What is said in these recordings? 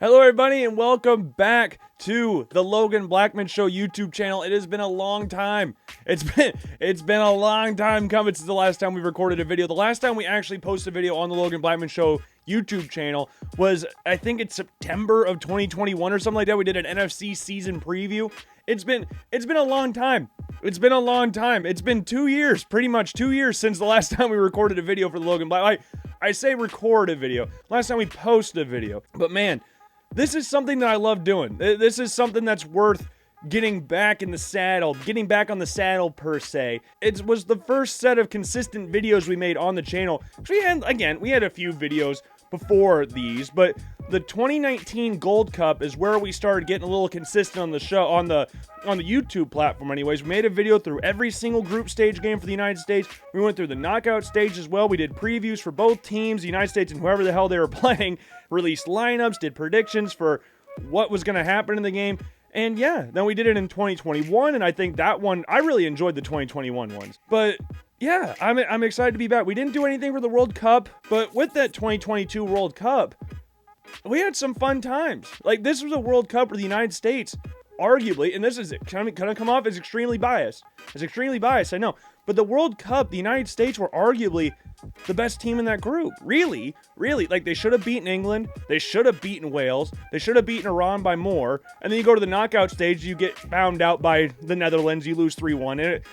Hello everybody and welcome back to the Logan Blackman Show YouTube channel. It has been a long time. It's been a long time coming since the last time we recorded a video. The last time we actually posted a video on the Logan Blackman Show YouTube channel was, I think it's September of 2021 or something like that. We did an NFC season preview. It's been a long time. It's been a long time. It's been 2 years, pretty much 2 years since the last time we recorded a video for the Logan Black. I say record a video. Last time we posted a video. But man, this is something that I love doing. This is something that's worth getting back in the saddle, getting back on the saddle per se. It was the first set of consistent videos we made on the channel. We had a few videos before these, but the 2019 Gold Cup is where we started getting a little consistent on the show, on the YouTube platform anyways. We made a video through every single group stage game for the United States. We went through the knockout stage as well. We did previews for both teams, the United States and whoever the hell they were playing, released lineups, did predictions for what was going to happen in the game. And yeah, then we did it in 2021, and I think that one, I really enjoyed the 2021 ones. But yeah, I'm excited to be back. We didn't do anything for the World Cup, but with that 2022 World Cup, we had some fun times. Like, this was a World Cup where the United States, arguably, and this is kind of come off as extremely biased. It's extremely biased, I know. But the World Cup, the United States were arguably the best team in that group. Really. Like, they should have beaten England. They should have beaten Wales. They should have beaten Iran by more. And then you go to the knockout stage, you get found out by the Netherlands. You lose 3-1.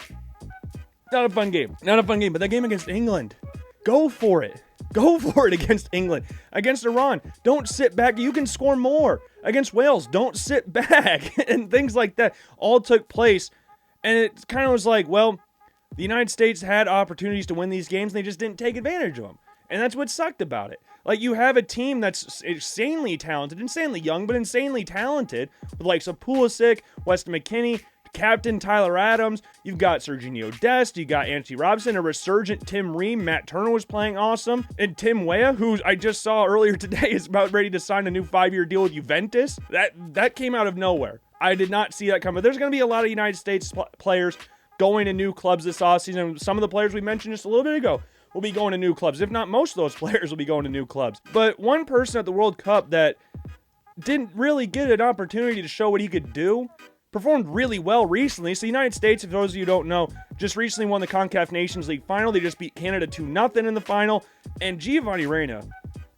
Not a fun game. Not a fun game. But that game against England, go for it. Go for it against England. Against Iran, don't sit back. You can score more. Against Wales, don't sit back. And things like that all took place. And it kind of was like, well, the United States had opportunities to win these games, and they just didn't take advantage of them. And that's what sucked about it. Like, you have a team that's insanely talented, insanely young, but insanely talented, with likes of Pulisic, Weston McKennie, Captain Tyler Adams, you've got Serginho Dest, you got Anthony Robinson, a resurgent Tim Ream, Matt Turner was playing awesome, and Tim Weah, who I just saw earlier today is about ready to sign a new 5-year deal with Juventus. That came out of nowhere. I did not see that coming. There's going to be a lot of United States players going to new clubs this offseason. Some of the players we mentioned just a little bit ago will be going to new clubs. If not, most of those players will be going to new clubs. But one person at the World Cup that didn't really get an opportunity to show what he could do performed really well recently. So the United States, if those of you who don't know, just recently won the Concacaf Nations League final. They just beat Canada 2-0 in the final. And Giovanni Reyna,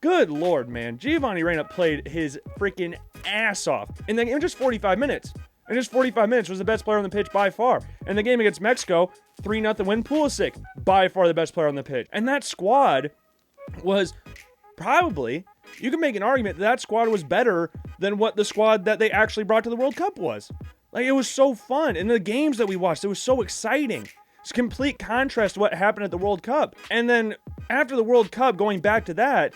good Lord, man. Giovanni Reyna played his freaking ass off in the game, just 45 minutes. And just 45 minutes was the best player on the pitch by far. And the game against Mexico, 3-0 win, Pulisic, by far the best player on the pitch. And that squad was probably, you can make an argument that squad was better than what the squad that they actually brought to the World Cup was. Like, it was so fun. And the games that we watched, it was so exciting. It's a complete contrast to what happened at the World Cup. And then after the World Cup, going back to that,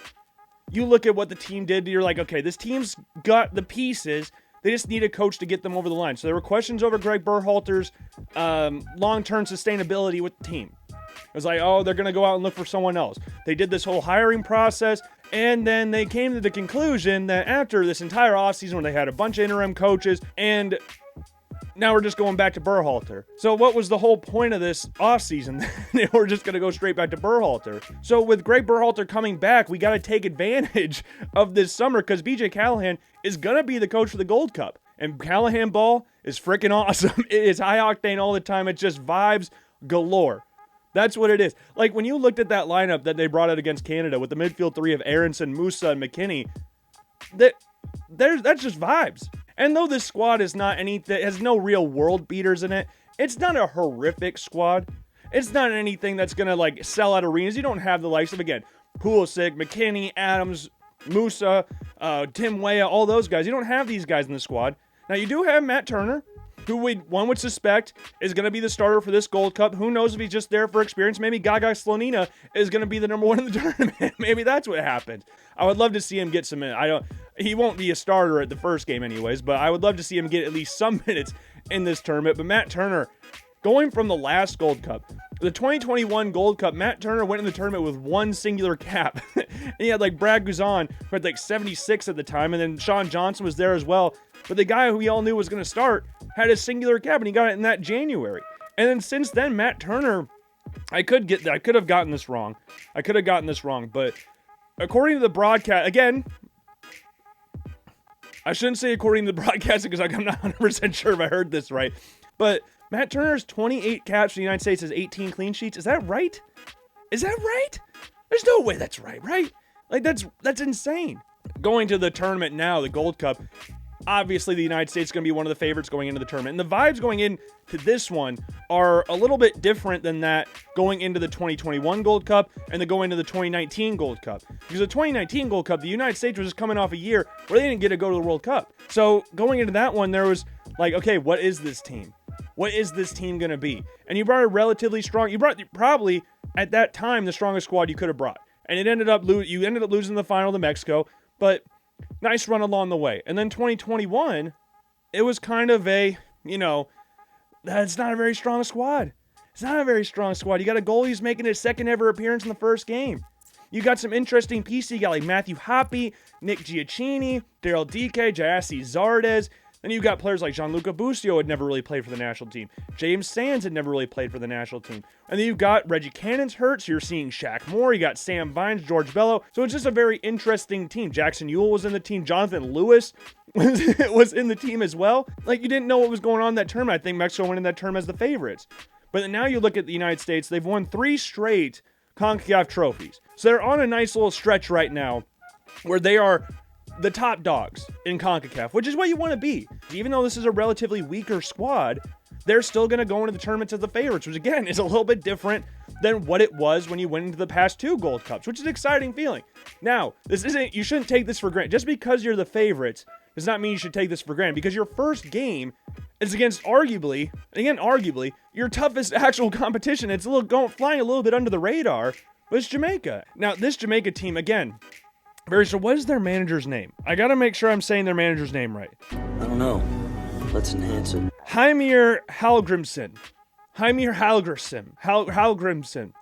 you look at what the team did, you're like, okay, this team's got the pieces. They just need a coach to get them over the line. So there were questions over Greg Berhalter's long-term sustainability with the team. It was like, oh, they're going to go out and look for someone else. They did this whole hiring process, and then they came to the conclusion that after this entire offseason where they had a bunch of interim coaches, and now we're just going back to Berhalter. So what was the whole point of this offseason? We're just going to go straight back to Berhalter. So with Greg Berhalter coming back, we got to take advantage of this summer because BJ Callahan is going to be the coach for the Gold Cup. And Callahan ball is freaking awesome. It is high octane all the time. It's just vibes galore. That's what it is. Like, when you looked at that lineup that they brought out against Canada with the midfield three of Aronson, Musa, and McKennie, that's just vibes. And though this squad is not anything, has no real world beaters in it, it's not a horrific squad. It's not anything that's going to, like, sell out arenas. You don't have the likes of, again, Pulisic, McKennie, Adams, Musa, Tim Weah, all those guys. You don't have these guys in the squad. Now, you do have Matt Turner, who one would suspect is going to be the starter for this Gold Cup. Who knows if he's just there for experience? Maybe Gaga Slonina is going to be the number one in the tournament. Maybe that's what happened. I would love to see him get some in. He won't be a starter at the first game anyways, but I would love to see him get at least some minutes in this tournament. But Matt Turner, going from the last Gold Cup, the 2021 Gold Cup, Matt Turner went in the tournament with one singular cap. And he had like Brad Guzan, who had like 76 at the time, and then Sean Johnson was there as well. But the guy who we all knew was going to start had a singular cap, and he got it in that January. And then since then, Matt Turner, I could have gotten this wrong. But according to the broadcast, again, I shouldn't say according to the broadcasting because I'm not 100% sure if I heard this right. But Matt Turner's 28 caps for the United States has 18 clean sheets. Is that right? Is that right? There's no way that's right? Like, that's insane. Going to the tournament now, the Gold Cup, obviously the United States is going to be one of the favorites going into the tournament. And the vibes going into this one are a little bit different than that going into the 2021 Gold Cup and the going into the 2019 Gold Cup. Because the 2019 Gold Cup, the United States was just coming off a year where they didn't get to go to the World Cup. So going into that one, there was like, okay, what is this team? What is this team going to be? And you brought a relatively strong, you brought probably at that time the strongest squad you could have brought. And you ended up losing the final to Mexico, but nice run along the way. And then 2021, it was kind of a, that's not a very strong squad. It's not a very strong squad. You got a goalie who's making his second ever appearance in the first game. You got some interesting pieces. You got like Matthew Hoppe, Nick Giacchini, Daryl Dike, Jassy Zardes. Then you got players like Gianluca Busio had never really played for the national team. James Sands had never really played for the national team. And then you got Reggie Cannon's hurt, so you're seeing Shaq Moore. You got Sam Vines, George Bello. So it's just a very interesting team. Jackson Ewell was in the team. Jonathan Lewis was in the team as well. Like, you didn't know what was going on in that tournament. I think Mexico went in that tournament as the favorites. But now you look at the United States, they've won 3 straight Concacaf trophies. So they're on a nice little stretch right now where they are the top dogs in CONCACAF, which is what you want to be. Even though this is a relatively weaker squad, they're still going to go into the tournament as the favorites, which again is a little bit different than what it was when you went into the past 2 Gold Cups, which is an exciting feeling. Now, you shouldn't take this for granted. Just because you're the favorites does not mean you should take this for granted, because your first game is against arguably, your toughest actual competition. It's flying a little bit under the radar, but it's Jamaica. Now, this Jamaica team, again, what is their manager's name? I gotta make sure I'm saying their manager's name right. I don't know. Let's enhance it. Jaimir Hallgrimsson.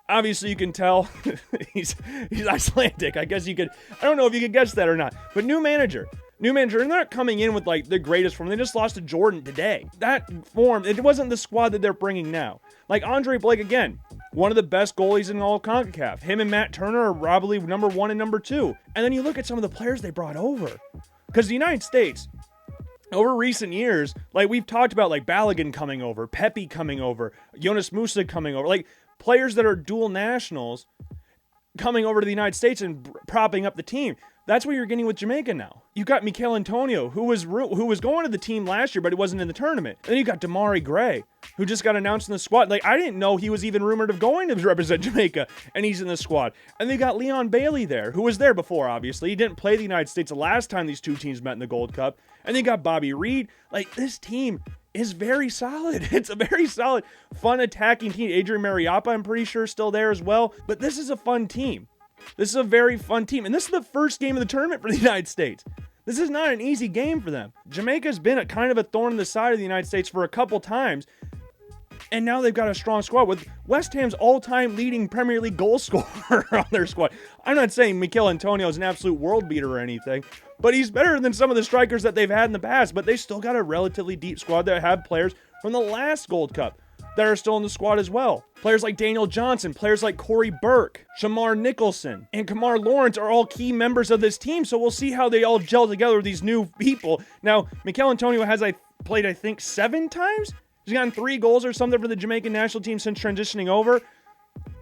Obviously, you can tell he's Icelandic. I guess you could. I don't know if you could guess that or not. But new manager, and they're not coming in with like the greatest form. They just lost to Jordan today. That form, it wasn't the squad that they're bringing now. Like Andre Blake, again, one of the best goalies in all of CONCACAF. Him and Matt Turner are probably number 1 and number 2. And then you look at some of the players they brought over. Because the United States, over recent years, like we've talked about, like Balogun coming over, Pepe coming over, Jonas Musa coming over, like players that are dual nationals coming over to the United States and propping up the team. That's what you're getting with Jamaica now. You got Mikel Antonio, who was going to the team last year, but he wasn't in the tournament. And then you got Damari Gray, who just got announced in the squad. Like, I didn't know he was even rumored of going to represent Jamaica, and he's in the squad. And then you got Leon Bailey there, who was there before, obviously. He didn't play the United States the last time these 2 teams met in the Gold Cup. And then you got Bobby Reed. Like, this team is very solid. It's a very solid, fun attacking team. Adrian Mariappa, I'm pretty sure, is still there as well. But this is a fun team. This is a very fun team. And this is the first game of the tournament for the United States. This is not an easy game for them. Jamaica's been a kind of a thorn in the side of the United States for a couple times. And now they've got a strong squad with West Ham's all-time leading Premier League goal scorer on their squad. I'm not saying Mikel Antonio is an absolute world beater or anything, but he's better than some of the strikers that they've had in the past. But they still got a relatively deep squad that have players from the last Gold Cup that are still in the squad as well. Players like Daniel Johnson, players like Corey Burke, Shamar Nicholson, and Kamar Lawrence are all key members of this team, so we'll see how they all gel together with these new people. Now, Mikel Antonio has played, I think, 7 times? He's gotten 3 goals or something for the Jamaican national team since transitioning over.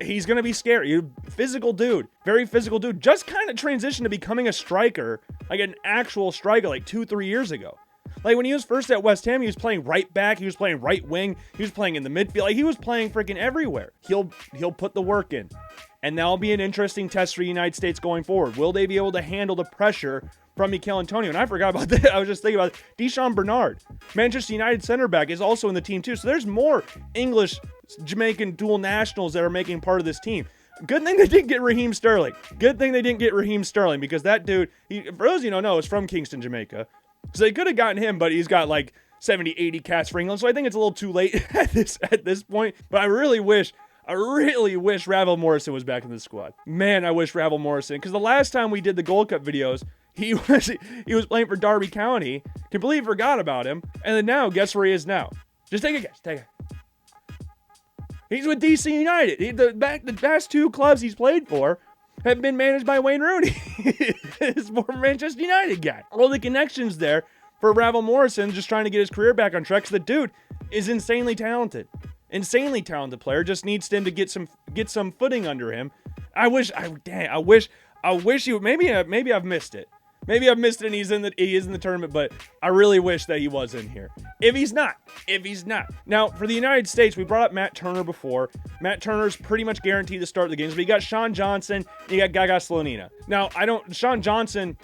He's going to be scary. Physical dude. Very physical dude. Just kind of transitioned to becoming a striker, like an actual striker, like 2-3 years ago. Like, when he was first at West Ham, he was playing right back, he was playing right wing, he was playing in the midfield, like, he was playing freaking everywhere. He'll put the work in. And that'll be an interesting test for the United States going forward. Will they be able to handle the pressure from Mikel Antonio? And I forgot about that. I was just thinking about it. Deshaun Bernard, Manchester United center back, is also in the team too. So there's more English Jamaican dual nationals that are making part of this team. Good thing they didn't get Raheem Sterling. Because that dude, for those of you who don't know, is from Kingston, Jamaica. So they could have gotten him, but he's got like 70, 80 casts for England. So I think it's a little too late at this point. But I really wish Ravel Morrison was back in the squad. Man, I wish Ravel Morrison, because the last time we did the Gold Cup videos, he was playing for Derby County. Completely forgot about him. And then now, guess where he is now? Just take a guess. He's with DC United. The past 2 clubs he's played for, have been managed by Wayne Rooney, his former Manchester United guy. All the connections there for Ravel Morrison just trying to get his career back on track. 'Cause the dude is insanely talented player. Just needs him to get some footing under him. I wish he, maybe I've missed it. Maybe I've missed it and he is in the tournament, but I really wish that he was in here. If he's not. Now, for the United States, we brought up Matt Turner before. Matt Turner's pretty much guaranteed to start the games, but you got Sean Johnson and you got Gaga Slonina. Now, Sean Johnson,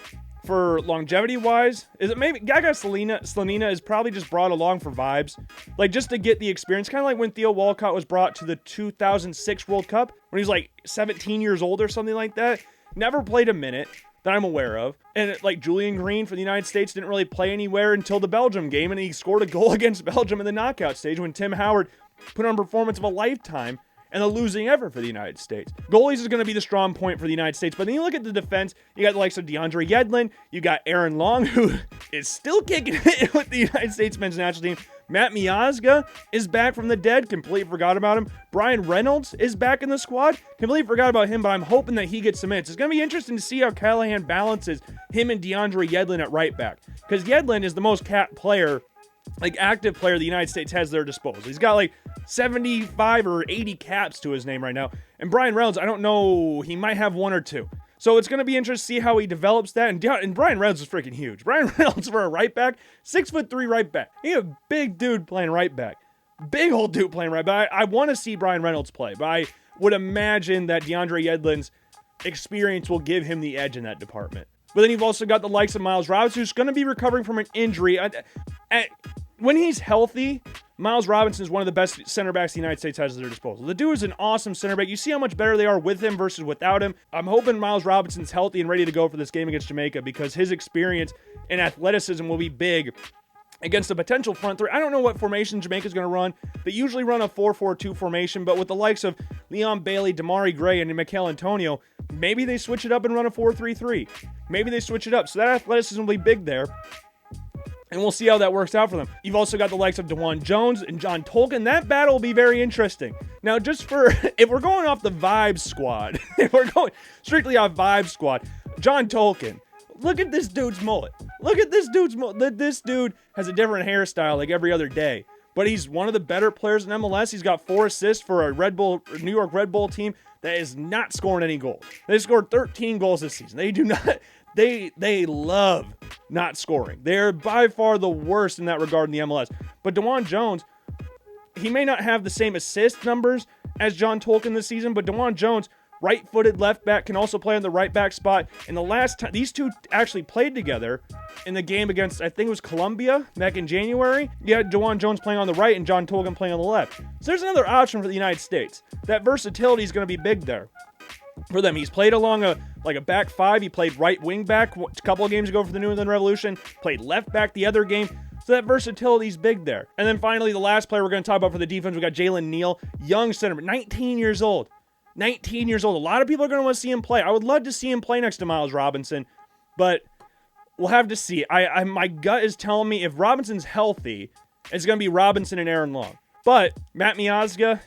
for longevity-wise, is it maybe Gaga Slonina is probably just brought along for vibes, like just to get the experience, kind of like when Theo Walcott was brought to the 2006 World Cup when he was like 17 years old or something like that. Never played a minute that I'm aware of. And like Julian Green for the United States didn't really play anywhere until the Belgium game, and he scored a goal against Belgium in the knockout stage when Tim Howard put on a performance of a lifetime and a losing effort for the United States. Goalies is going to be the strong point for the United States, but then you look at the defense, you got the likes of DeAndre Yedlin, you got Aaron Long, who is still kicking it with the United States men's national team. Matt Miazga is back from the dead, completely forgot about him. Brian Reynolds is back in the squad, completely forgot about him, but I'm hoping that he gets some minutes. It's going to be interesting to see how Callahan balances him and DeAndre Yedlin at right back, because Yedlin is the most capped player, like active player the United States has at their disposal. He's got like 75 or 80 caps to his name right now. And Brian Reynolds, I don't know, he might have one or two. So it's going to be interesting to see how he develops that. And Brian Reynolds is freaking huge. Brian Reynolds for a right back, 6'3" right back. He's a big dude playing right back. Big old dude playing right back. I want to see Brian Reynolds play, but I would imagine that DeAndre Yedlin's experience will give him the edge in that department. But then you've also got the likes of Miles Robinson, who's going to be recovering from an injury. When he's healthy, Miles Robinson is one of the best center backs the United States has at their disposal. The dude is an awesome center back. You see how much better they are with him versus without him. I'm hoping Miles Robinson's healthy and ready to go for this game against Jamaica, because his experience and athleticism will be big against a potential front three. I don't know what formation Jamaica's going to run. They usually run a 4-4-2 formation, but with the likes of Leon Bailey, Damari Gray, and Mikel Antonio, maybe they switch it up and run a 4-3-3. Maybe they switch it up. So that athleticism will be big there. And we'll see how that works out for them. You've also got the likes of DeJuan Jones and John Tolkien. That battle will be very interesting. Now, just for, if we're going off the Vibes squad, if we're going strictly off Vibes squad, John Tolkien, look at this dude's mullet. Look at this dude's mullet. This dude has a different hairstyle like every other day. But he's one of the better players in MLS. He's got 4 assists for a New York Red Bull team that is not scoring any goals. They scored 13 goals this season. They do not... They love not scoring. They're by far the worst in that regard in the MLS. But DeJuan Jones, he may not have the same assist numbers as John Tolkien this season, but DeJuan Jones, right-footed left back, can also play on the right back spot. And the last time these two actually played together in the game against, I think it was Colombia back in January, you had DeJuan Jones playing on the right and John Tolkien playing on the left. So there's another option for the United States. That versatility is going to be big there for them. He's played along a back five. He played right wing back a couple of games ago for the New England Revolution, played left back the other game. So that versatility is big there. And then finally, the last player we're going to talk about for the defense, we got Jalen Neal, young center, 19 years old. 19 years old. A lot of people are going to want to see him play. I would love to see him play next to Miles Robinson, but we'll have to see. My gut is telling me if Robinson's healthy, it's going to be Robinson and Aaron Long. But Matt Miazga,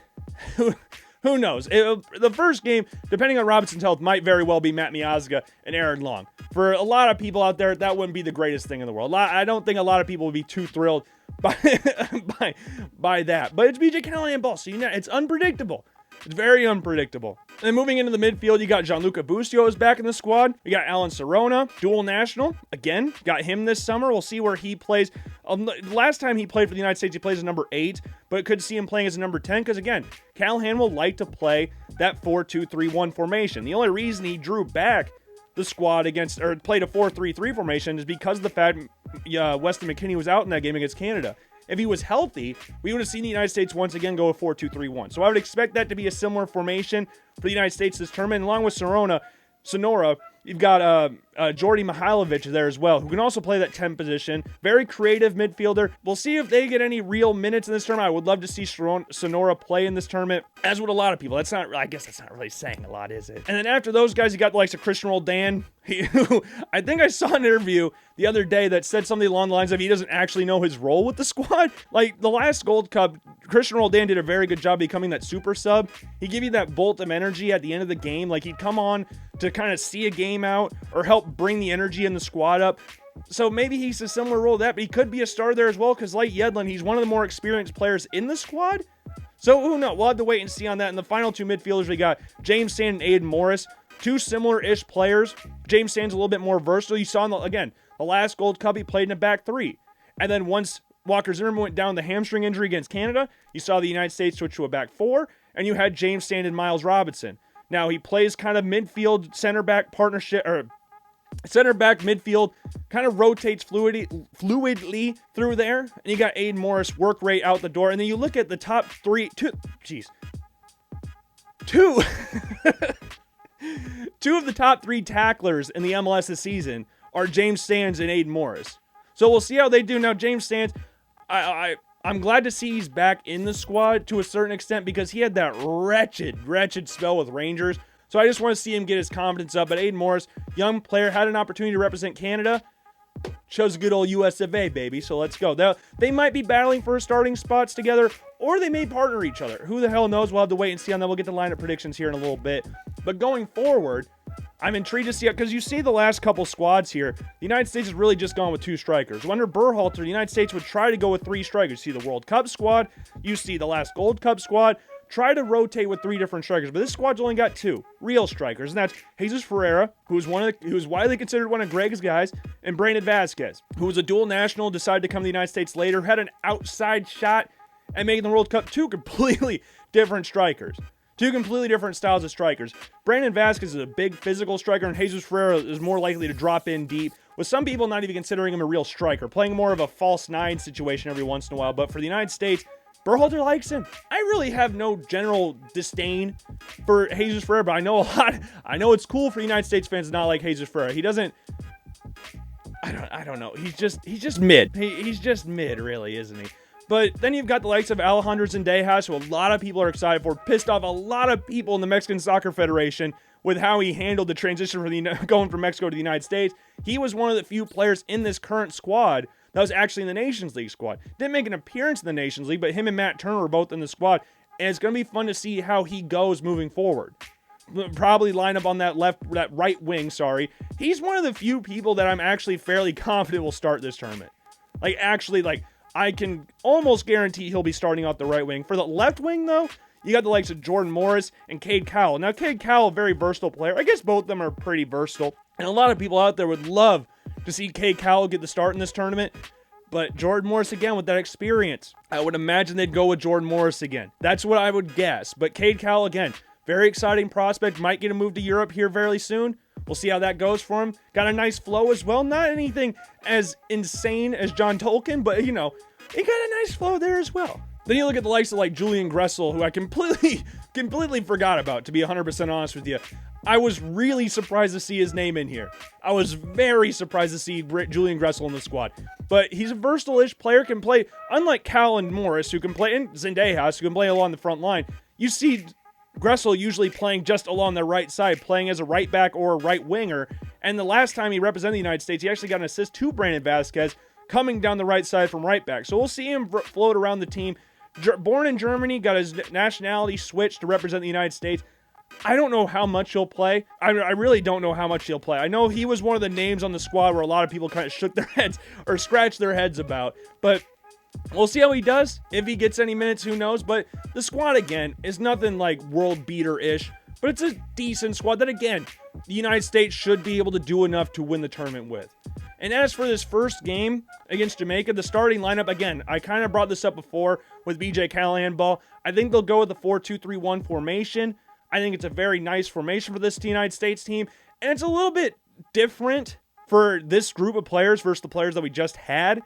who knows? The first game, depending on Robinson's health, might very well be Matt Miazga and Aaron Long. For a lot of people out there, that wouldn't be the greatest thing in the world. I don't think a lot of people would be too thrilled by that. But it's BJ Callahan ball, so it's unpredictable. It's very unpredictable. And moving into the midfield, you got Gianluca Busio is back in the squad. You got Alan Serona, dual national. Again, got him this summer. We'll see where he plays. Last time he played for the United States, he plays as number 8, but could see him playing as a number 10 because, again, Callahan will like to play that 4-2-3-1 formation. The only reason he drew back the squad played a 4-3-3 formation is because of the fact Weston McKennie was out in that game against Canada. If he was healthy, we would have seen the United States once again go a 4-2-3-1. So I would expect that to be a similar formation for the United States this tournament. Along with Sonora, you've got Jordy Mihailovic is there as well, who can also play that 10 position. Very creative midfielder. We'll see if they get any real minutes in this tournament. I would love to see Sonora play in this tournament, as would a lot of people. I guess that's not really saying a lot, is it? And then after those guys, you got the likes of Christian Roldan, who I think I saw an interview the other day that said something along the lines of he doesn't actually know his role with the squad. Like, the last Gold Cup, Christian Roldan did a very good job becoming that super sub. He'd give you that bolt of energy at the end of the game. Like, he'd come on to kind of see a game out or help bring the energy in the squad up. So maybe he's a similar role to that, but he could be a starter there as well, because like Yedlin, he's one of the more experienced players in the squad. So who knows? We'll have to wait and see on that. And the final two midfielders, we got James Sand and Aiden Morris. Two similar-ish players. James Sand's a little bit more versatile. You saw in the last Gold Cup, he played in a back three. And then once Walker Zimmerman went down the hamstring injury against Canada, you saw the United States switch to a back four, and you had James Sand and Miles Robinson. Now, he plays kind of midfield, center-back partnership, or center-back midfield, kind of rotates fluidly through there. And you got Aiden Morris, work rate out the door. And then you look at the top two of the top three tacklers in the MLS this season are James Sands and Aiden Morris. So we'll see how they do. Now, James Sands, I'm glad to see he's back in the squad to a certain extent, because he had that wretched spell with Rangers. So I just want to see him get his confidence up. But Aiden Morris, young player, had an opportunity to represent Canada. Chose a good old US of A, baby. So let's go. They might be battling for starting spots together, or they may partner each other. Who the hell knows? We'll have to wait and see on that. We'll get the lineup predictions here in a little bit. But going forward, I'm intrigued to see it, because you see the last couple squads here. The United States has really just gone with two strikers. Under Berhalter, the United States would try to go with three strikers. You see the World Cup squad. You see the last Gold Cup squad. Try to rotate with three different strikers, but this squad's only got two real strikers, and that's Jesus Ferreira, who's widely considered one of Greg's guys, and Brandon Vasquez, who was a dual national, decided to come to the United States later, had an outside shot at making the World Cup. Two completely different strikers. Two completely different styles of strikers. Brandon Vasquez is a big physical striker, and Jesus Ferreira is more likely to drop in deep, with some people not even considering him a real striker, playing more of a false nine situation every once in a while. But for the United States, Berhalter likes him. I really have no general disdain for Jesus Ferreira, but I know it's cool for United States fans to not like Jesus Ferreira. He doesn't, I don't know. He's just mid. He's just mid, really, isn't he? But then you've got the likes of Alejandro Zendejas, who a lot of people are excited for, pissed off a lot of people in the Mexican Soccer Federation with how he handled the transition for going from Mexico to the United States. He was one of the few players in this current squad that was actually in the Nations League squad. Didn't make an appearance in the Nations League, but him and Matt Turner were both in the squad, and it's going to be fun to see how he goes moving forward. Probably line up on that right wing, He's one of the few people that I'm actually fairly confident will start this tournament. I can almost guarantee he'll be starting off the right wing. For the left wing, though, you got the likes of Jordan Morris and Cade Cowell. Now, Cade Cowell, a very versatile player. I guess both of them are pretty versatile. And a lot of people out there would love to see Cade Cowell get the start in this tournament. But Jordan Morris, again, with that experience, I would imagine they'd go with Jordan Morris again. That's what I would guess. But Cade Cowell, again, very exciting prospect. Might get a move to Europe here very soon. We'll see how that goes for him. Got a nice flow as well. Not anything as insane as John Tolkien, but, he got a nice flow there as well. Then you look at the likes of Julian Gressel, who I completely forgot about, to be 100% honest with you. I was really surprised to see his name in here. I was very surprised to see Julian Gressel in the squad. But he's a versatile-ish player, can play, unlike Cal and Morris, who can play, and Zendejas, who can play along the front line. You see Gressel usually playing just along the right side, playing as a right back or a right winger. And the last time he represented the United States, he actually got an assist to Brandon Vasquez, coming down the right side from right back. So we'll see him float around the team. Born in Germany, got his nationality switched to represent the United States. I don't know how much he'll play. I really don't know how much he'll play. I know he was one of the names on the squad where a lot of people kind of shook their heads or scratched their heads about. But we'll see how he does. If he gets any minutes, who knows? But the squad, again, is nothing like world beater-ish. But it's a decent squad that, again, the United States should be able to do enough to win the tournament with. And as for this first game against Jamaica, the starting lineup, again, I kind of brought this up before with BJ Callahan ball. I think they'll go with the 4-2-3-1 formation. I think it's a very nice formation for this United States team. And it's a little bit different for this group of players versus the players that we just had.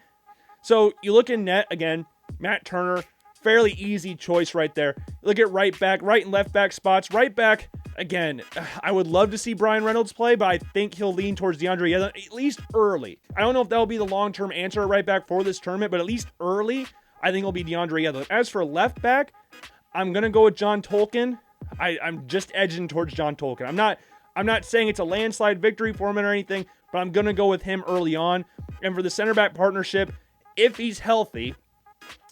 So you look in net, again, Matt Turner, fairly easy choice right there. Look at right back, right and left back spots. Right back, again, I would love to see Brian Reynolds play, but I think he'll lean towards DeAndre Yedlin, at least early. I don't know if that'll be the long-term answer at right back for this tournament, but at least early, I think it'll be DeAndre Yedlin. As for left back, I'm going to go with John Tolkien. I'm just edging towards John Tolkien. I'm not saying it's a landslide victory for him or anything, but I'm going to go with him early on. And for the center back partnership, if he's healthy,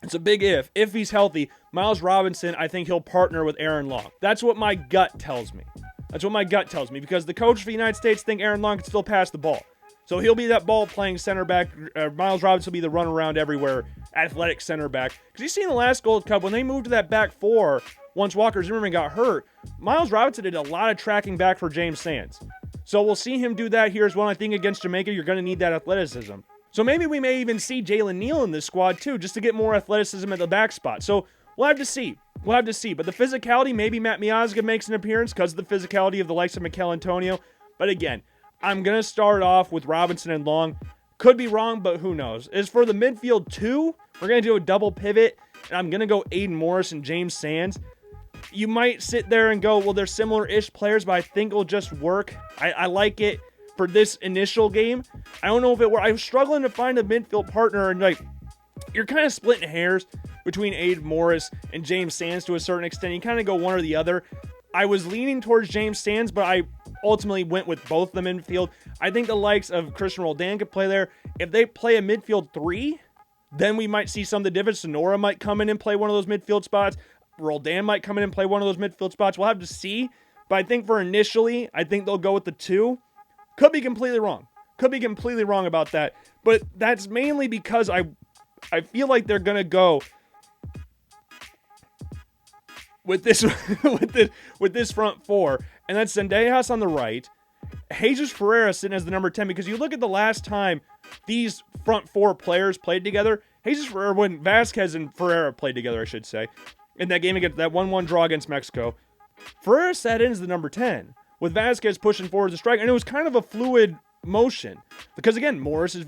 it's a big if he's healthy, Miles Robinson, I think he'll partner with Aaron Long. That's what my gut tells me. Because the coach for the United States think Aaron Long can still pass the ball. So he'll be that ball-playing center back. Miles Robinson will be the run-around everywhere, athletic center back. Because you see in the last Gold Cup, when they moved to that back four, once Walker Zimmerman got hurt, Miles Robinson did a lot of tracking back for James Sands. So we'll see him do that here as well. I think against Jamaica, you're going to need that athleticism. So maybe we may even see Jalen Neal in this squad too, just to get more athleticism at the back spot. So we'll have to see. But the physicality, maybe Matt Miazga makes an appearance because of the physicality of the likes of Mikel Antonio. But again, I'm going to start off with Robinson and Long. Could be wrong, but who knows. As for the midfield two, we're going to do a double pivot, and I'm going to go Aiden Morris and James Sands. You might sit there and go, well, they're similar-ish players, but I think it'll just work. I like it for this initial game. I don't know if it works. I'm struggling to find a midfield partner, and you're kind of splitting hairs between Aiden Morris and James Sands to a certain extent. You kind of go one or the other. I was leaning towards James Sands, but I ultimately went with both the midfield. I think the likes of Christian Roldan could play there. If they play a midfield three, then we might see some of the difference. Sonora might come in and play one of those midfield spots. Roldan might come in and play one of those midfield spots. We'll have to see. But I think for initially, I think they'll go with the two. Could be completely wrong. About that. But that's mainly because I feel like they're going to go with this with this front four. And that's Zendejas on the right. Jesus Ferreira sitting as the number 10. Because you look at the last time these front four players played together. Jesus Ferreira, when Vasquez and Ferreira played together, I should say. In that game against that 1-1 draw against Mexico, Ferreira sat in as the number 10 with Vasquez pushing forward to strike, and it was kind of a fluid motion because again, Morris is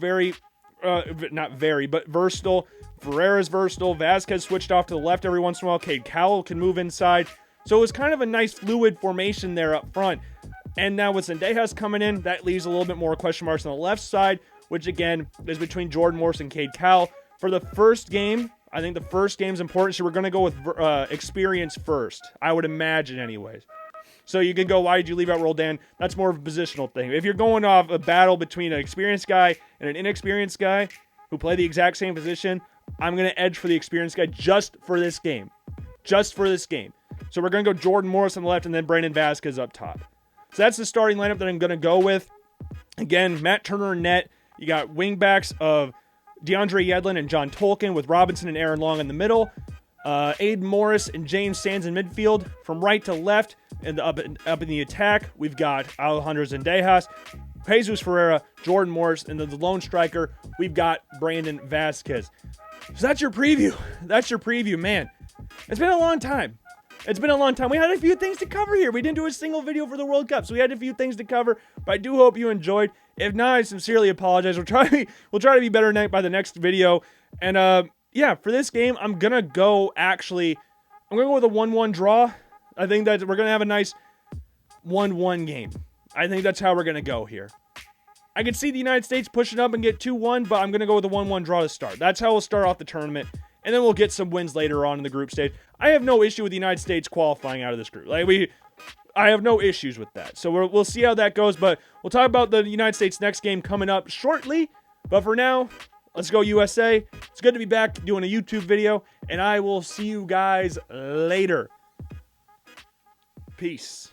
not very, but versatile. Ferreira's versatile. Vasquez switched off to the left every once in a while. Cade Cowell can move inside, so it was kind of a nice fluid formation there up front. And now with Zendejas coming in, that leaves a little bit more question marks on the left side, which again is between Jordan Morris and Cade Cowell. For the first game, I think the first game's important, so we're going to go with experience first. I would imagine anyways. So you can go, why did you leave out Roldan? That's more of a positional thing. If you're going off a battle between an experienced guy and an inexperienced guy who play the exact same position, I'm going to edge for the experienced guy just for this game. So we're going to go Jordan Morris on the left and then Brandon Vasquez up top. So that's the starting lineup that I'm going to go with. Again, Matt Turner in net. You got wingbacks of DeAndre Yedlin and John Tolkien with Robinson and Aaron Long in the middle. Aiden Morris and James Sands in midfield. From right to left and up in the attack, we've got Alejandro Zendejas, Jesus Ferreira, Jordan Morris, and the lone striker, we've got Brandon Vasquez. So that's your preview. Man. It's been a long time. We had a few things to cover here. We didn't do a single video for the World Cup, so we had a few things to cover, but I do hope you enjoyed. If not, I sincerely apologize. We'll try to be better by the next video. And yeah, for this game, I'm going to go with a 1-1 draw. I think that we're going to have a nice 1-1 game. I think that's how we're going to go here. I could see the United States pushing up and get 2-1, but I'm going to go with a 1-1 draw to start. That's how we'll start off the tournament. And then we'll get some wins later on in the group stage. I have no issue with the United States qualifying out of this group. I have no issues with that. So we'll see how that goes. But we'll talk about the United States next game coming up shortly. But for now, let's go USA. It's good to be back doing a YouTube video. And I will see you guys later. Peace.